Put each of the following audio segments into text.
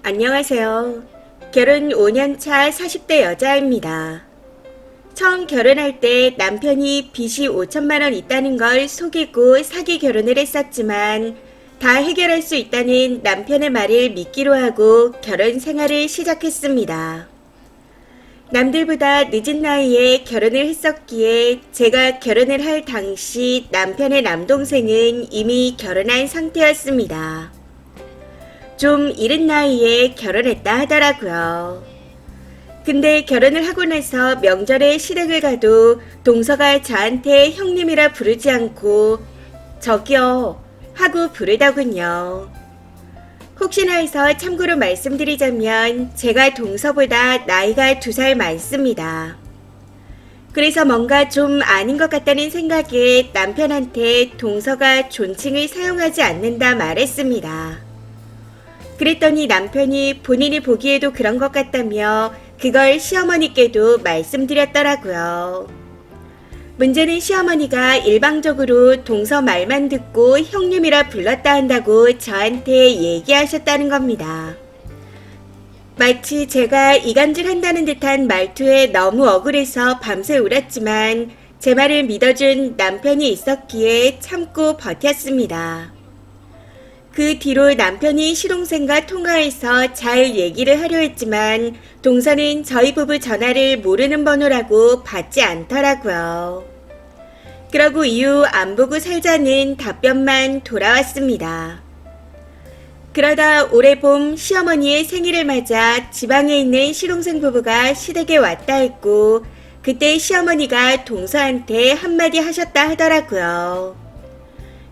안녕하세요. 결혼 5년차 40대 여자입니다. 처음 결혼할 때 남편이 빚이 5천만 원 있다는 걸 속이고 사기 결혼을 했었지만 다 해결할 수 있다는 남편의 말을 믿기로 하고 결혼 생활을 시작했습니다. 남들보다 늦은 나이에 결혼을 했었기에 제가 결혼을 할 당시 남편의 남동생은 이미 결혼한 상태였습니다. 좀 이른 나이에 결혼했다 하더라고요. 근데 결혼을 하고 나서 명절에 시댁을 가도 동서가 저한테 형님이라 부르지 않고 저기요 하고 부르더군요. 혹시나 해서 참고로 말씀드리자면 제가 동서보다 나이가 2살 많습니다. 그래서 뭔가 좀 아닌 것 같다는 생각에 남편한테 동서가 존칭을 사용하지 않는다 말했습니다. 그랬더니 남편이 본인이 보기에도 그런 것 같다며 그걸 시어머니께도 말씀드렸더라고요. 문제는 시어머니가 일방적으로 동서 말만 듣고 형님이라 불렀다 한다고 저한테 얘기하셨다는 겁니다. 마치 제가 이간질 한다는 듯한 말투에 너무 억울해서 밤새 울었지만 제 말을 믿어준 남편이 있었기에 참고 버텼습니다. 그 뒤로 남편이 시동생과 통화해서 잘 얘기를 하려 했지만 동서는 저희 부부 전화를 모르는 번호라고 받지 않더라고요. 그러고 이후 안 보고 살자는 답변만 돌아왔습니다. 그러다 올해 봄 시어머니의 생일을 맞아 지방에 있는 시동생 부부가 시댁에 왔다 했고 그때 시어머니가 동서한테 한마디 하셨다 하더라고요.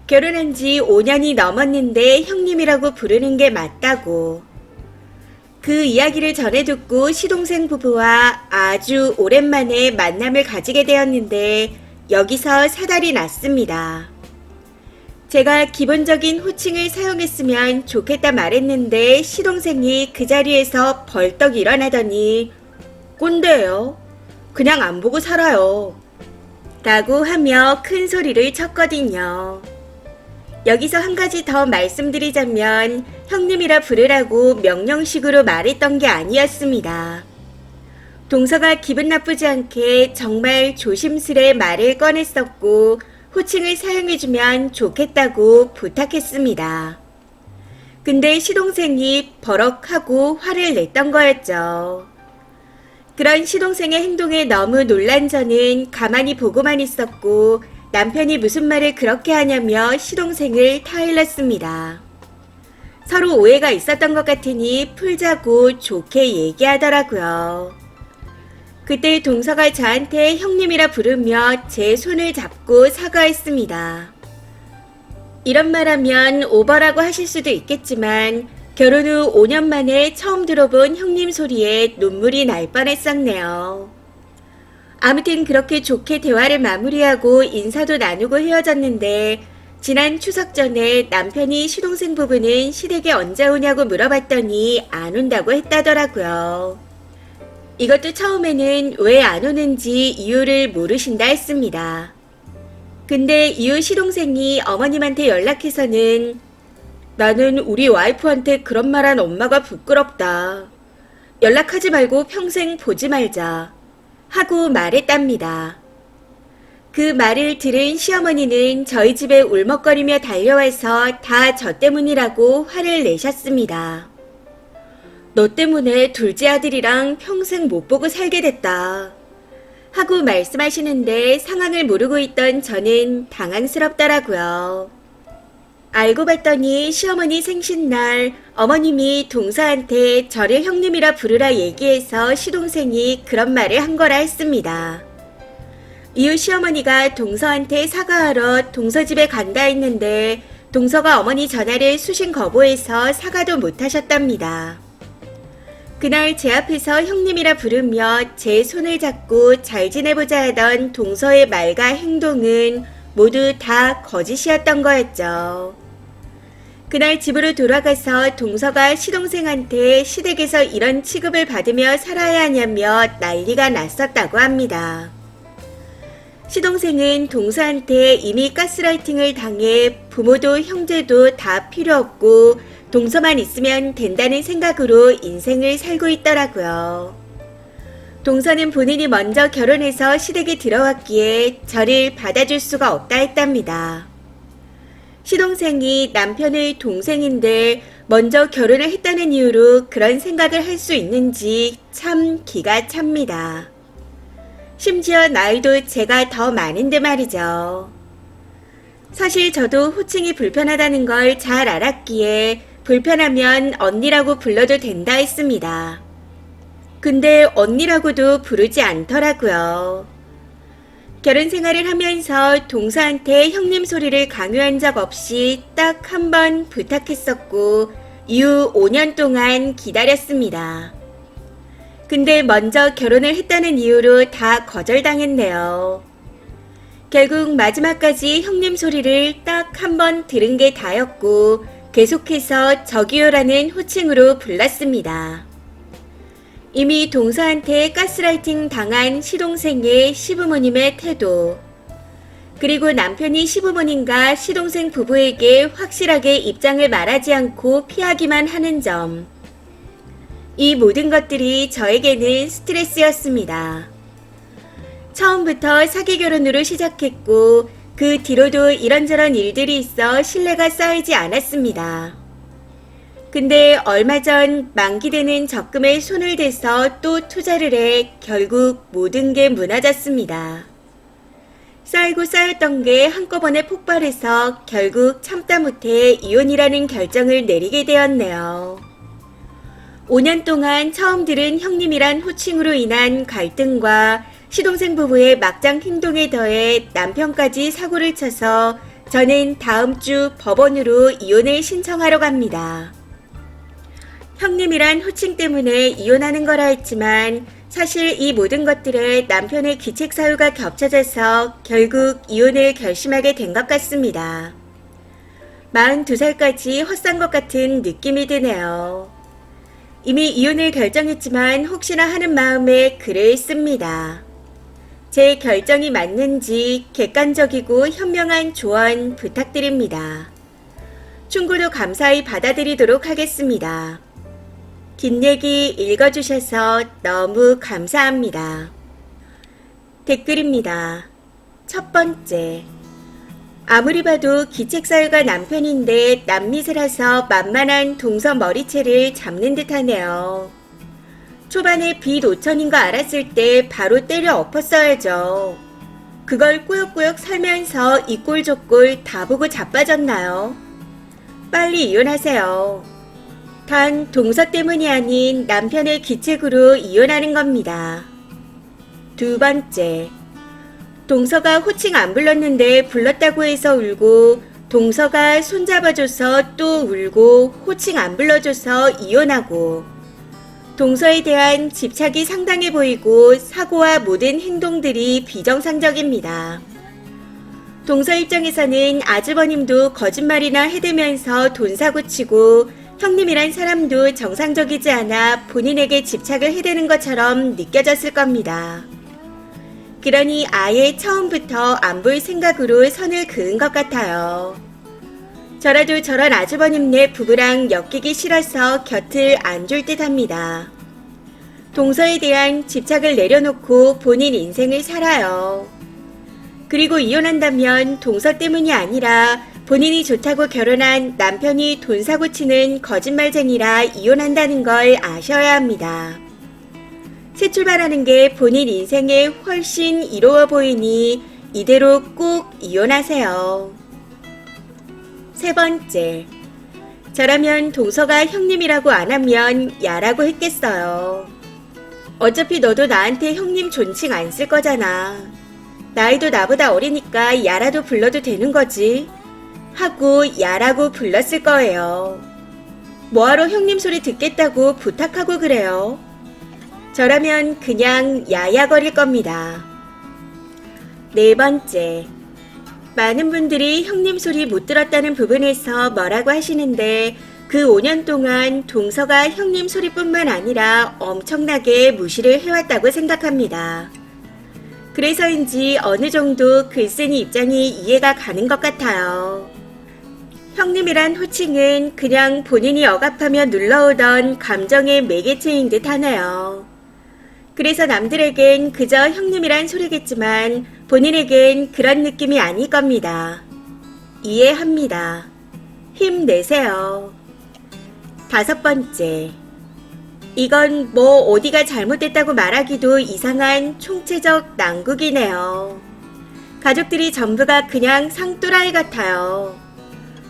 결혼한 지 5년이 넘었는데 형님이라고 부르는 게 맞다고. 그 이야기를 전해 듣고 시동생 부부와 아주 오랜만에 만남을 가지게 되었는데 여기서 사달이 났습니다. 제가 기본적인 호칭을 사용했으면 좋겠다 말했는데 시동생이 그 자리에서 벌떡 일어나더니 꼰대예요. 그냥 안 보고 살아요. 라고 하며 큰 소리를 쳤거든요. 여기서 한 가지 더 말씀드리자면 형님이라 부르라고 명령식으로 말했던 게 아니었습니다. 동서가 기분 나쁘지 않게 정말 조심스레 말을 꺼냈었고 호칭을 사용해주면 좋겠다고 부탁했습니다. 근데 시동생이 버럭하고 화를 냈던 거였죠. 그런 시동생의 행동에 너무 놀란 저는 가만히 보고만 있었고 남편이 무슨 말을 그렇게 하냐며 시동생을 타일렀습니다. 서로 오해가 있었던 것 같으니 풀자고 좋게 얘기하더라고요. 그때 동서가 저한테 형님이라 부르며 제 손을 잡고 사과했습니다. 이런 말하면 오버라고 하실 수도 있겠지만 결혼 후 5년 만에 처음 들어본 형님 소리에 눈물이 날 뻔했었네요. 아무튼 그렇게 좋게 대화를 마무리하고 인사도 나누고 헤어졌는데 지난 추석 전에 남편이 시동생 부부는 시댁에 언제 오냐고 물어봤더니 안 온다고 했다더라고요. 이것도 처음에는 왜 안 오는지 이유를 모르신다 했습니다. 근데 이후 시동생이 어머님한테 연락해서는 나는 우리 와이프한테 그런 말한 엄마가 부끄럽다. 연락하지 말고 평생 보지 말자. 하고 말했답니다. 그 말을 들은 시어머니는 저희 집에 울먹거리며 달려와서 다 저 때문이라고 화를 내셨습니다. 너 때문에 둘째 아들이랑 평생 못 보고 살게 됐다. 하고 말씀하시는데 상황을 모르고 있던 저는 당황스럽더라고요. 알고 봤더니 시어머니 생신날 어머님이 동서한테 저를 형님이라 부르라 얘기해서 시동생이 그런 말을 한 거라 했습니다. 이후 시어머니가 동서한테 사과하러 동서 집에 간다 했는데 동서가 어머니 전화를 수신 거부해서 사과도 못 하셨답니다. 그날 제 앞에서 형님이라 부르며 제 손을 잡고 잘 지내보자 하던 동서의 말과 행동은 모두 다 거짓이었던 거였죠. 그날 집으로 돌아가서 동서가 시동생한테 시댁에서 이런 취급을 받으며 살아야 하냐며 난리가 났었다고 합니다. 시동생은 동서한테 이미 가스라이팅을 당해 부모도 형제도 다 필요 없고 동서만 있으면 된다는 생각으로 인생을 살고 있더라고요. 동서는 본인이 먼저 결혼해서 시댁에 들어왔기에 저를 받아줄 수가 없다 했답니다. 시동생이 남편의 동생인데 먼저 결혼을 했다는 이유로 그런 생각을 할 수 있는지 참 기가 찹니다. 심지어 나이도 제가 더 많은데 말이죠. 사실 저도 호칭이 불편하다는 걸 잘 알았기에 불편하면 언니라고 불러도 된다 했습니다. 근데 언니라고도 부르지 않더라고요. 결혼 생활을 하면서 동서한테 형님 소리를 강요한 적 없이 딱 한 번 부탁했었고 이후 5년 동안 기다렸습니다. 근데 먼저 결혼을 했다는 이유로 다 거절당했네요. 결국 마지막까지 형님 소리를 딱 한 번 들은 게 다였고 계속해서 저기요라는 호칭으로 불렀습니다. 이미 동서한테 가스라이팅 당한 시동생의 시부모님의 태도, 그리고 남편이 시부모님과 시동생 부부에게 확실하게 입장을 말하지 않고 피하기만 하는 점, 이 모든 것들이 저에게는 스트레스였습니다. 처음부터 사기 결혼으로 시작했고 그 뒤로도 이런저런 일들이 있어 신뢰가 쌓이지 않았습니다. 근데 얼마 전 만기되는 적금에 손을 대서 또 투자를 해 결국 모든 게 무너졌습니다. 쌓이고 쌓였던 게 한꺼번에 폭발해서 결국 참다 못해 이혼이라는 결정을 내리게 되었네요. 5년 동안 처음 들은 형님이란 호칭으로 인한 갈등과 시동생 부부의 막장 행동에 더해 남편까지 사고를 쳐서 저는 다음 주 법원으로 이혼을 신청하러 갑니다. 형님이란 호칭 때문에 이혼하는 거라 했지만 사실 이 모든 것들에 남편의 기책 사유가 겹쳐져서 결국 이혼을 결심하게 된 것 같습니다. 42살까지 헛산 것 같은 느낌이 드네요. 이미 이혼을 결정했지만 혹시나 하는 마음에 글을 씁니다. 제 결정이 맞는지 객관적이고 현명한 조언 부탁드립니다. 충고도 감사히 받아들이도록 하겠습니다. 긴 얘기 읽어주셔서 너무 감사합니다. 댓글입니다. 첫 번째. 아무리 봐도 기책사유가 남편인데 남미세라서 만만한 동서 머리채를 잡는 듯하네요. 초반에 빚 5천인 거 알았을 때 바로 때려 엎었어야죠. 그걸 꾸역꾸역 살면서 이 꼴 저 꼴 다 보고 자빠졌나요? 빨리 이혼하세요. 단 동서 때문이 아닌 남편의 기책으로 이혼하는 겁니다. 두 번째. 동서가 호칭 안 불렀는데 불렀다고 해서 울고 동서가 손잡아줘서 또 울고 호칭 안 불러줘서 이혼하고 동서에 대한 집착이 상당해 보이고 사고와 모든 행동들이 비정상적입니다. 동서 입장에서는 아주버님도 거짓말이나 해대면서 돈 사고치고 형님이란 사람도 정상적이지 않아 본인에게 집착을 해대는 것처럼 느껴졌을 겁니다. 그러니 아예 처음부터 안 볼 생각으로 선을 그은 것 같아요. 저라도 저런 아주버님네 부부랑 엮이기 싫어서 곁을 안 줄 듯 합니다. 동서에 대한 집착을 내려놓고 본인 인생을 살아요. 그리고 이혼한다면 동서 때문이 아니라 본인이 좋다고 결혼한 남편이 돈 사고 치는 거짓말쟁이라 이혼한다는 걸 아셔야 합니다. 새 출발하는 게 본인 인생에 훨씬 이로워 보이니 이대로 꼭 이혼하세요. 세 번째. 저라면 동서가 형님이라고 안 하면 야라고 했겠어요. 어차피 너도 나한테 형님 존칭 안 쓸 거잖아. 나이도 나보다 어리니까 야라도 불러도 되는 거지. 하고 야라고 불렀을 거예요. 뭐하러 형님 소리 듣겠다고 부탁하고 그래요. 저라면 그냥 야야거릴 겁니다. 네 번째. 많은 분들이 형님 소리 못 들었다는 부분에서 뭐라고 하시는데 그 5년 동안 동서가 형님 소리뿐만 아니라 엄청나게 무시를 해왔다고 생각합니다. 그래서인지 어느 정도 글쓴이 입장이 이해가 가는 것 같아요. 형님이란 호칭은 그냥 본인이 억압하며 눌러오던 감정의 매개체인 듯 하네요. 그래서 남들에겐 그저 형님이란 소리겠지만 본인에겐 그런 느낌이 아닐 겁니다. 이해합니다. 힘내세요. 5번째. 이건 뭐 어디가 잘못됐다고 말하기도 이상한 총체적 난국이네요. 가족들이 전부가 그냥 상또라이 같아요.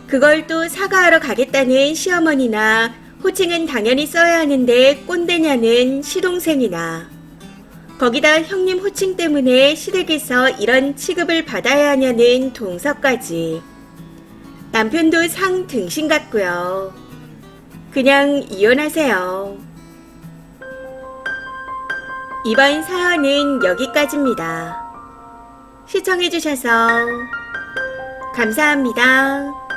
그걸 또 사과하러 가겠다는 시어머니나 호칭은 당연히 써야 하는데 꼰대냐는 시동생이나 거기다 형님 호칭 때문에 시댁에서 이런 취급을 받아야 하냐는 동서까지 남편도 상 등신 같고요. 그냥 이혼하세요. 이번 사연은 여기까지입니다. 시청해주셔서 감사합니다.